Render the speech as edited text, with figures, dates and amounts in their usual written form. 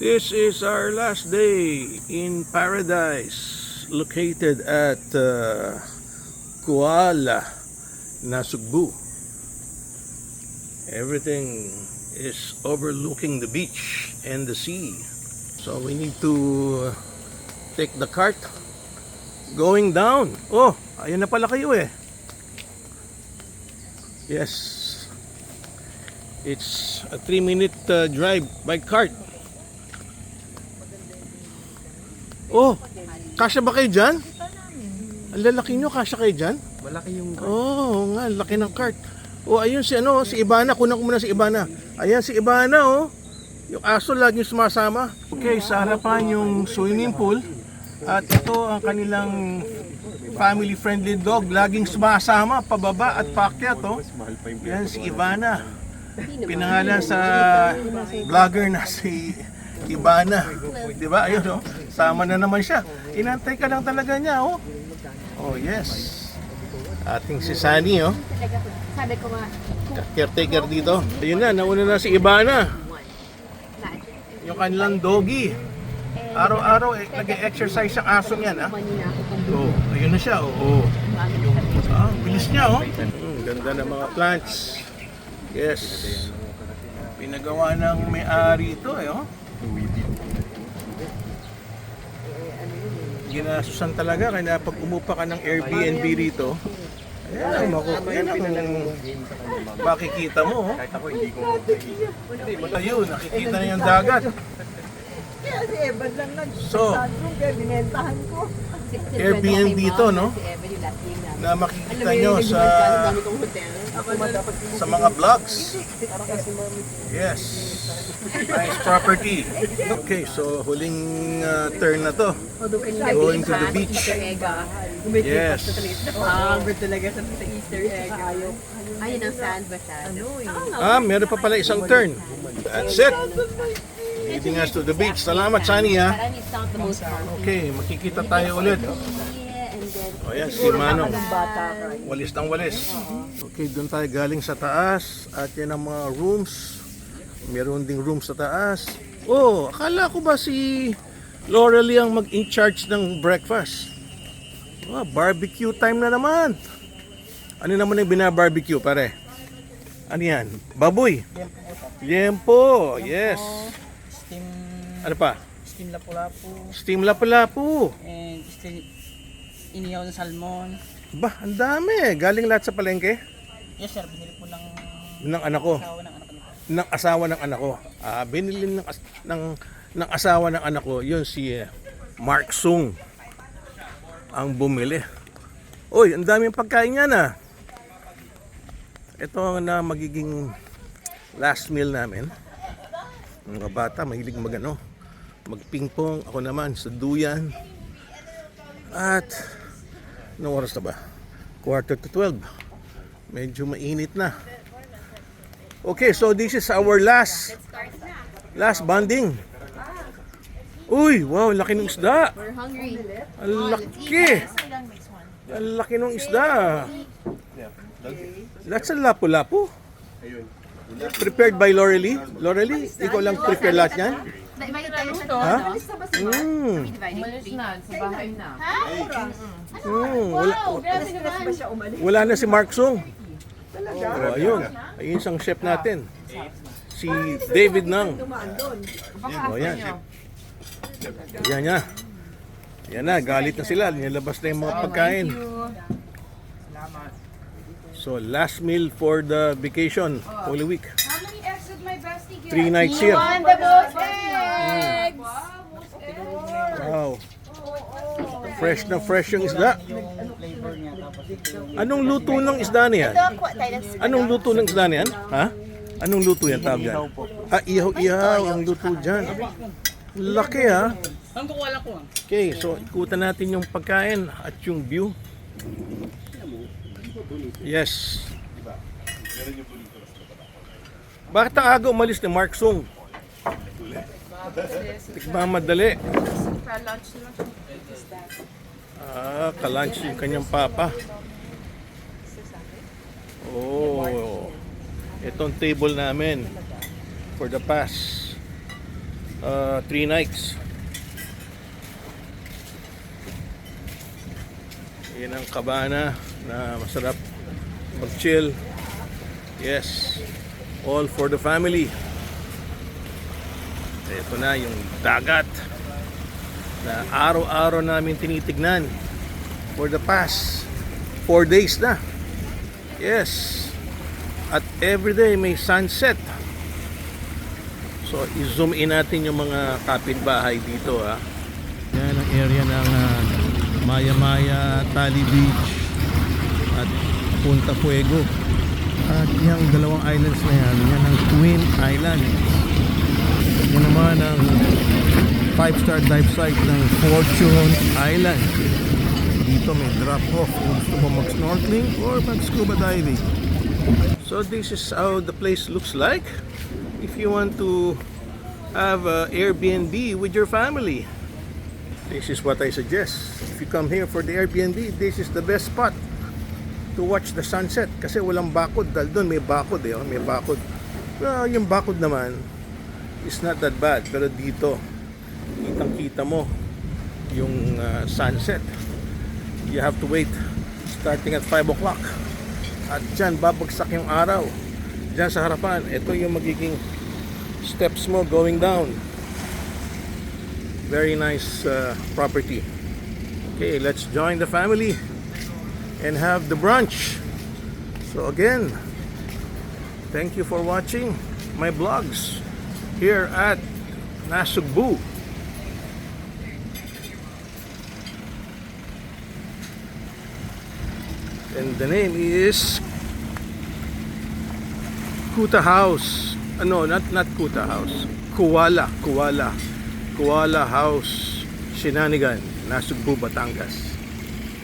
This is our last day in paradise, located at Kuala, Nasugbu. Everything is overlooking the beach and the sea. So we need to take the cart going down. Oh, ayun na pala kayo eh. Yes. It's a 3-minute drive by cart. Oh, kasya ba kayo dyan? Ang lalaki nyo, kasya kayo dyan? Malaki yung cart. Oo nga, laki ng cart. Oh, ayun si si Ibana. Kunan ko muna si Ibana. Ayan si Ibana, oh. Yung aso laging sumasama. Okay, sa harapan yung swimming pool. At ito ang kanilang family-friendly dog. Laging sumasama, pababa at paakyat, oh. Yan si Ibana. Pinangalan sa vlogger na si Ibana. Di ba? Ayun, oh. Sama na naman siya. Inantay ka lang talaga niya, oh. Oh, yes. Ating si Sunny, oh. Sabi ko nga, Caretaker dito. Ayun na, nauna na si Ibana. Yung kanilang doggy. Araw-araw, nag-exercise ang aso niyan, ah. manina ako pang Oh, ayun na siya, oh. Ah, bilis niya, oh. Ganda ng mga plants. Yes. Pinagawa ng may-ari ito, eh, oh. Ginasusan talaga, kaya pag umupa ka ng Airbnb rito, ayan ang makikita mo, oh. Ayun, nakikita na yung dagat. Kaya si Evan lang So, nag-sunroom kaya binentahan ko. Airbnb ito, no? Na makikita nyo sa mga vlogs. Yes. Nice property. Okay, so huling turn na to. Going to the beach. Yes. Albert talaga sa Easter egg. Ayun ang sand ba siya? Ah, meron pa pala isang turn. That's it. Leading us to the beach. Salamat, Sunny, ha. But I mean, it's not the most harmful. Okay, makikita tayo ulit. And then, O yan, si Manong. Bata ka. Walis ng walis. Okay, doon tayo galing sa taas. At yan ang mga rooms. Meron ding room sa taas. Oh, akala ko ba si Laurel ang mag-in-charge ng breakfast? Oh, barbecue time na naman. Ano naman yung binabarbecue, pare? Ano yan? Baboy. Liempo. Yes. Steam, Ano pa? steam lapu-lapu, Steam lapu-lapu. and steam inihaw ng salmon. Bah, ang dami. Galing lahat sa palengke. Yes sir, binili po ng Ng anak ko. asawa ng anak ko. Ng asawa ng anak ko. Binili ng asawa ng anak ko. Yun si Mark Sung ang bumili. Uy, ang daming pagkain yan, ah. Ito na magiging last meal namin. Mga bata, mahilig mag-pingpong. Ako naman sa duyan. At anong oras na ba? 11:45. Medyo mainit na. Okay, so this is our last bonding. Uy, wow, laki ng isda. we're hungry. Ang laki. Ang laki ng isda. That's a lapu-lapu. Prepared by Lorely. Lorely, ikaw lang prepare lahat yan? Ha? Wala na si Mark Sung. Oh, ayun. Ayun isang chef natin. Si David Nang. Oh, yan. Yan niya. Yan na, galit na sila. Nilabas na yung mga pagkain. So, last meal for the vacation, Holy Week. How many eggs did my bestie get? 3 nights here. The most eggs! Wow. Fresh na fresh yung isda. Anong luto ng isda niyan? Anong luto ng isda niyan? Ha? Anong luto yan tawag yan? Ihaw-ihaw ang luto dyan. Laki, ha? Ang kukuha lang ko. Okay, so ikutan natin yung pagkain at yung view. Yes. Bakit ang aga umalis ni Mark Sung? Nagmamadali. Ka-lunch yung kanyang papa. Oh, itong table namin for the past 3 nights. Yan ang cabana na masarap mag-chill. Yes, all for the family. Ito na yung dagat na araw-araw namin tinitignan for the past 4 days na. Yes, at everyday may sunset. So i-zoom in natin yung mga kapitbahay dito ha. Yan ang area ng Maya Maya, Tali Beach at Punta Fuego. At yung dalawang islands na yan ang Twin Island. Yan naman ang 5-star dive site ng Fortune Island. Dito may drop off kung gusto mo mag-snorkeling or mag-scuba diving. So this is how the place looks like if you want to have a Airbnb with your family. This is what I suggest. If you come here for the Airbnb, this is the best spot to watch the sunset kasi walang bakod dahil doon may bakod may bakod. Well, yung bakod naman is not that bad pero dito kitang-kita mo yung sunset. You have to wait starting at 5 o'clock at dyan babagsak yung araw. Dyan sa harapan, ito yung magiging steps mo going down. Very nice property. Okay, let's join the family and have the brunch. So again, thank you for watching my vlogs here at Nasugbu. And the name is Kuta House. No, not Kuta House. Kuala House, Shenanigan, Nasugbu, Batangas.